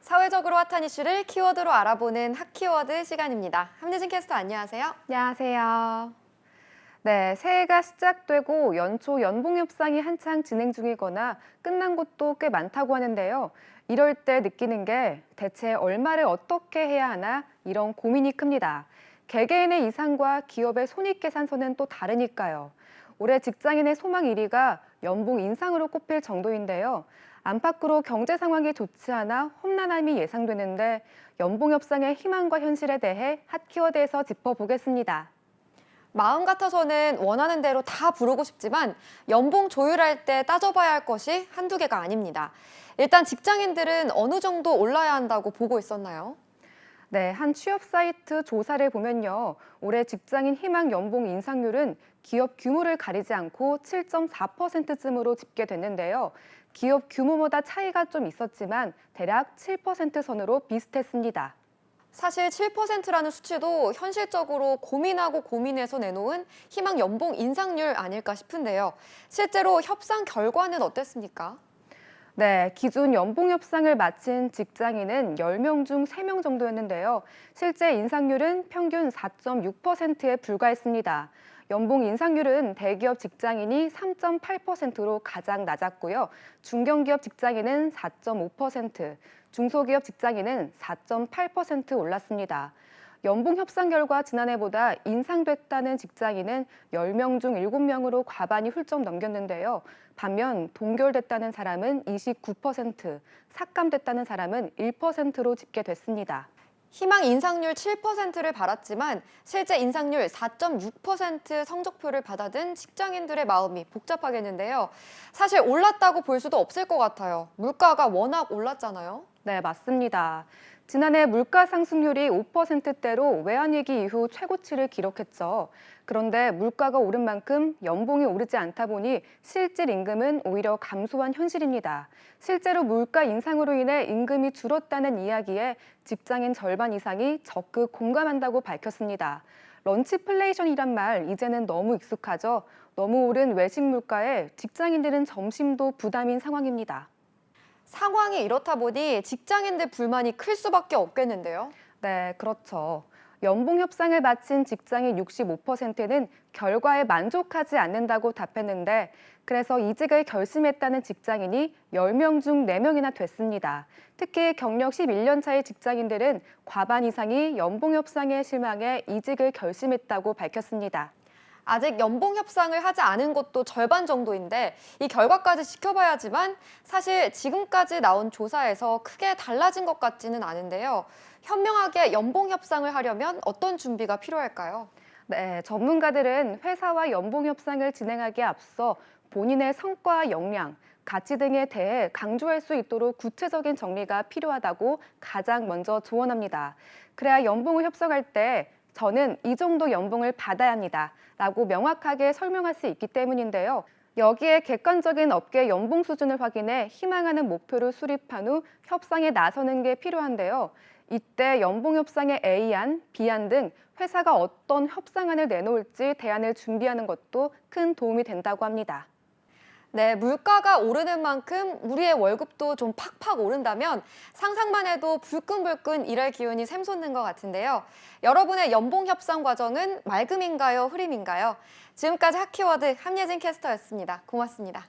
사회적으로 핫한 이슈를 키워드로 알아보는 핫키워드 시간입니다. 함예진 캐스터 안녕하세요. 안녕하세요. 네, 새해가 시작되고 연초 연봉 협상이 한창 진행 중이거나 끝난 곳도 꽤 많다고 하는데요. 이럴 때 느끼는 게 대체 얼마를 어떻게 해야 하나 이런 고민이 큽니다. 개개인의 이상과 기업의 손익계산서는 또 다르니까요. 올해 직장인의 소망 1위가 연봉 인상으로 꼽힐 정도인데요. 안팎으로 경제 상황이 좋지 않아 험난함이 예상되는데 연봉 협상의 희망과 현실에 대해 핫키워드에서 짚어보겠습니다. 마음 같아서는 원하는 대로 다 부르고 싶지만 연봉 조율할 때 따져봐야 할 것이 한두 개가 아닙니다. 일단 직장인들은 어느 정도 올라야 한다고 보고 있었나요? 네, 한 취업 사이트 조사를 보면요. 올해 직장인 희망 연봉 인상률은 기업 규모를 가리지 않고 7.4%쯤으로 집계됐는데요. 기업 규모마다 차이가 좀 있었지만 대략 7% 선으로 비슷했습니다. 사실 7%라는 수치도 현실적으로 고민하고 고민해서 내놓은 희망 연봉 인상률 아닐까 싶은데요. 실제로 협상 결과는 어땠습니까? 네, 기존 연봉 협상을 마친 직장인은 10명 중 3명 정도였는데요. 실제 인상률은 평균 4.6%에 불과했습니다. 연봉 인상률은 대기업 직장인이 3.8%로 가장 낮았고요. 중견기업 직장인은 4.5%, 중소기업 직장인은 4.8% 올랐습니다. 연봉 협상 결과 지난해보다 인상됐다는 직장인은 10명 중 7명으로 과반이 훌쩍 넘겼는데요. 반면 동결됐다는 사람은 29%, 삭감됐다는 사람은 1%로 집계됐습니다. 희망 인상률 7%를 받았지만 실제 인상률 4.6% 성적표를 받아든 직장인들의 마음이 복잡하겠는데요. 사실 올랐다고 볼 수도 없을 것 같아요. 물가가 워낙 올랐잖아요. 네, 맞습니다. 지난해 물가 상승률이 5%대로 외환위기 이후 최고치를 기록했죠. 그런데 물가가 오른 만큼 연봉이 오르지 않다 보니 실질 임금은 오히려 감소한 현실입니다. 실제로 물가 인상으로 인해 임금이 줄었다는 이야기에 직장인 절반 이상이 적극 공감한다고 밝혔습니다. 런치플레이션이란 말 이제는 너무 익숙하죠. 너무 오른 외식 물가에 직장인들은 점심도 부담인 상황입니다. 상황이 이렇다 보니 직장인들 불만이 클 수밖에 없겠는데요. 네, 그렇죠. 연봉 협상을 마친 직장인 65%는 결과에 만족하지 않는다고 답했는데, 그래서 이직을 결심했다는 직장인이 10명 중 4명이나 됐습니다. 특히 경력 11년 차의 직장인들은 과반 이상이 연봉 협상에 실망해 이직을 결심했다고 밝혔습니다. 아직 연봉 협상을 하지 않은 것도 절반 정도인데 이 결과까지 지켜봐야지만 사실 지금까지 나온 조사에서 크게 달라진 것 같지는 않은데요. 현명하게 연봉 협상을 하려면 어떤 준비가 필요할까요? 네, 전문가들은 회사와 연봉 협상을 진행하기에 앞서 본인의 성과, 역량, 가치 등에 대해 강조할 수 있도록 구체적인 정리가 필요하다고 가장 먼저 조언합니다. 그래야 연봉을 협상할 때 저는 이 정도 연봉을 받아야 합니다. 라고 명확하게 설명할 수 있기 때문인데요. 여기에 객관적인 업계 연봉 수준을 확인해 희망하는 목표를 수립한 후 협상에 나서는 게 필요한데요. 이때 연봉 협상의 A안, B안 등 회사가 어떤 협상안을 내놓을지 대안을 준비하는 것도 큰 도움이 된다고 합니다. 네, 물가가 오르는 만큼 우리의 월급도 좀 팍팍 오른다면 상상만 해도 불끈불끈 일할 기운이 샘솟는 것 같은데요. 여러분의 연봉 협상 과정은 맑음인가요, 흐림인가요? 지금까지 핫키워드 함예진 캐스터였습니다. 고맙습니다.